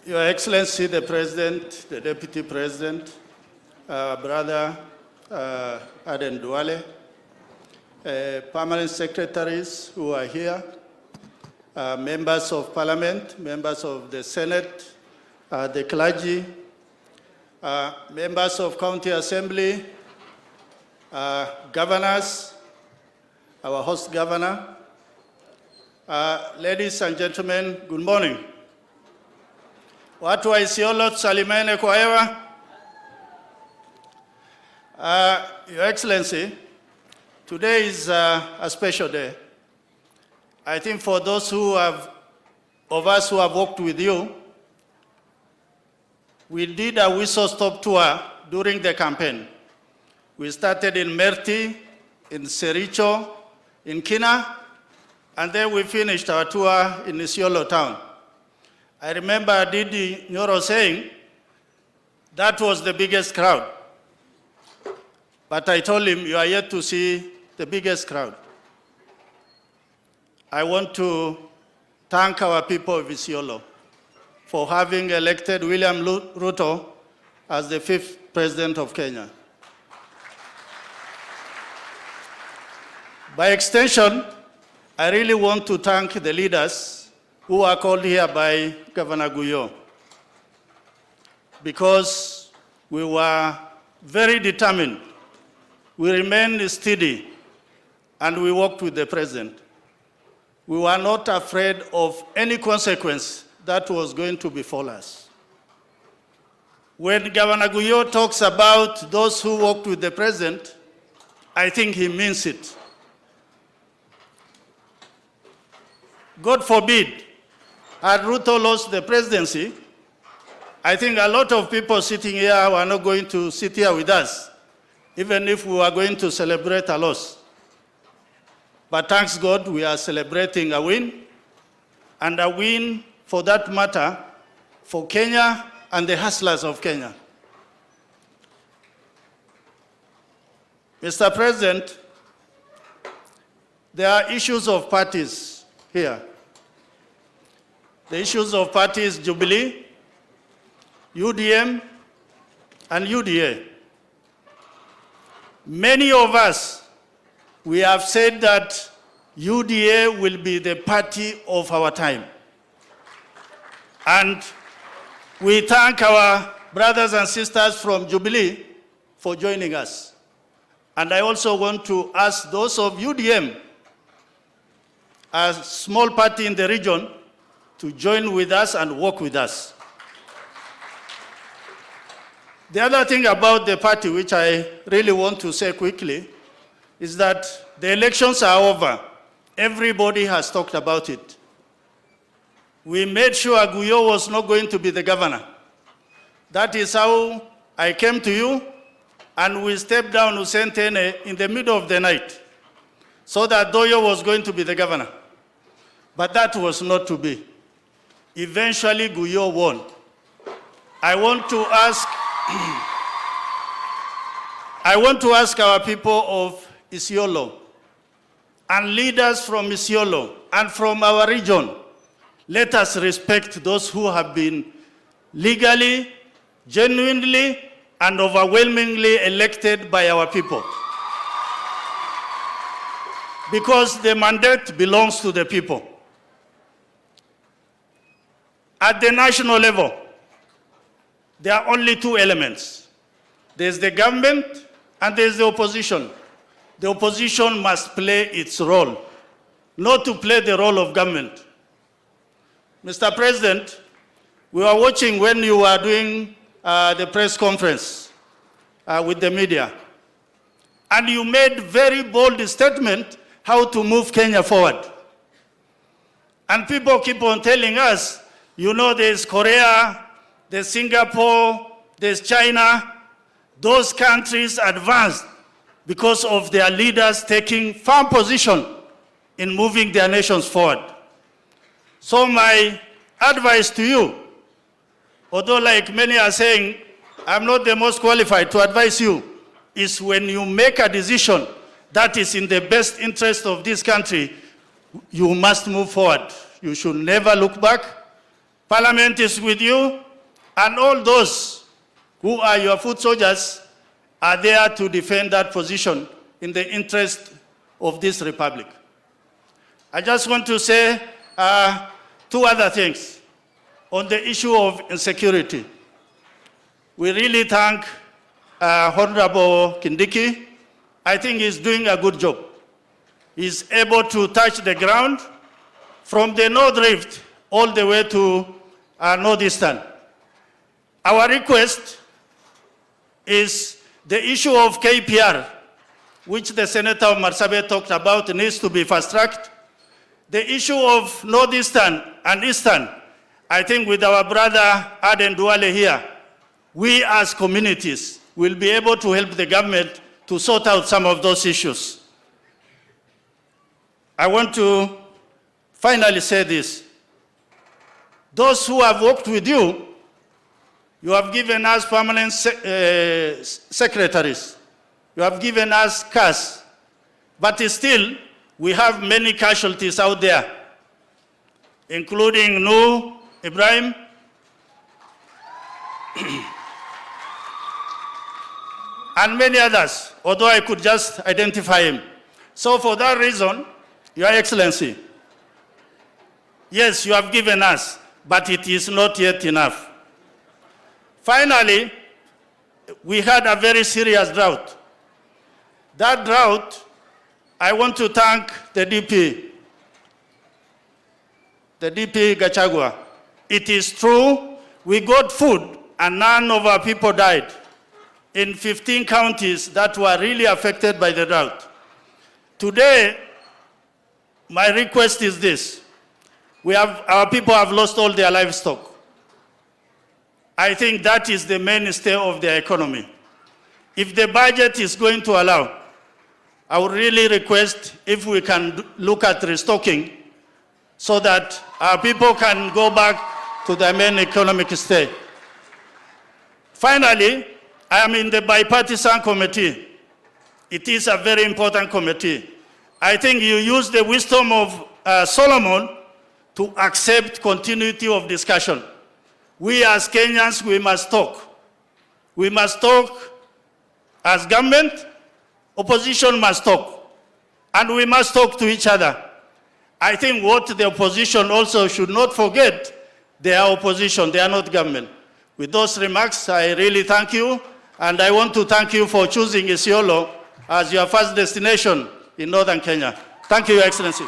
Your Excellency, the President, the Deputy President, Brother Aden Duale, permanent secretaries who are here, members of Parliament, members of the Senate, the clergy, members of County Assembly, governors, our host governor, ladies and gentlemen, good morning. Watu wa Isiolo tusalimene kwa hewa. Your Excellency, today is a special day. I think for those of us who have worked with you, we did a whistle-stop tour during the campaign. We started in Merti, in Sericho, in Kina, and then we finished our tour in Isiolo town. I remember Didi Nyoro saying that was the biggest crowd. But I told him, you are yet to see the biggest crowd. I want to thank our people of Isiolo for having elected William Ruto as the 5th president of Kenya. By extension, I really want to thank the leaders who are called here by Governor Guyo, because we were very determined. We remained steady, and we worked with the president. We were not afraid of any consequence that was going to befall us. When Governor Guyo talks about those who worked with the president, I think he means it. God forbid, had Ruto lost the presidency, I think a lot of people sitting here were not going to sit here with us, even if we were going to celebrate a loss. But thanks God, we are celebrating a win, and a win, for that matter, for Kenya and the hustlers of Kenya. Mr. President, there are issues of parties here. The issues of parties, Jubilee, UDM, and UDA. Many of us, we have said that UDA will be the party of our time. And we thank our brothers and sisters from Jubilee for joining us. And I also want to ask those of UDM, a small party in the region, to join with us and work with us. The other thing about the party, which I really want to say quickly, is that the elections are over. Everybody has talked about it. We made sure Guyo was not going to be the governor. That is how I came to you, and we stepped down Hussein Tene in the middle of the night, so that Doyo was going to be the governor. But that was not to be. Eventually, Guyo won. I want to ask our people of Isiolo and leaders from Isiolo and from our region, let us respect those who have been legally, genuinely, and overwhelmingly elected by our people. Because the mandate belongs to the people. At the national level, there are only two elements. There's the government and there's the opposition. The opposition must play its role, not to play the role of government. Mr. President, we were watching when you were doing the press conference with the media, and you made very bold statement how to move Kenya forward. And people keep on telling us, you know, there's Korea, there's Singapore, there's China. Those countries advanced because of their leaders taking firm position in moving their nations forward. So my advice to you, although like many are saying, I'm not the most qualified to advise you, is when you make a decision that is in the best interest of this country, you must move forward. You should never look back. Parliament is with you, and all those who are your foot soldiers are there to defend that position in the interest of this republic. I just want to say two other things. On the issue of insecurity, we really thank Honorable Kindiki. I think he's doing a good job. He's able to touch the ground from the North Rift all the way to Northeastern. Our request is the issue of KPR, which the Senator of Marsabit talked about, needs to be fast-tracked. The issue of Northeastern and Eastern, I think with our brother Aden Duale here, we as communities will be able to help the government to sort out some of those issues. I want to finally say this. Those who have worked with you, you have given us permanent secretaries. You have given us cash. But still, we have many casualties out there, including Nuh, Ibrahim, and many others, although I could just identify him. So for that reason, Your Excellency, yes, you have given us, but it is not yet enough. Finally, we had a very serious drought. That drought, I want to thank the DP Gachagua. It is true, we got food and none of our people died in 15 counties that were really affected by the drought. Today, my request is this. Our people have lost all their livestock. I think that is the mainstay of their economy. If the budget is going to allow, I would really request if we can look at restocking so that our people can go back to their main economic stay. Finally, I am in the bipartisan committee. It is a very important committee. I think you use the wisdom of Solomon to accept continuity of discussion. We as Kenyans, we must talk. We must talk as government, opposition must talk. And we must talk to each other. I think what the opposition also should not forget, they are opposition, they are not government. With those remarks, I really thank you, and I want to thank you for choosing Isiolo as your first destination in northern Kenya. Thank you, Your Excellency.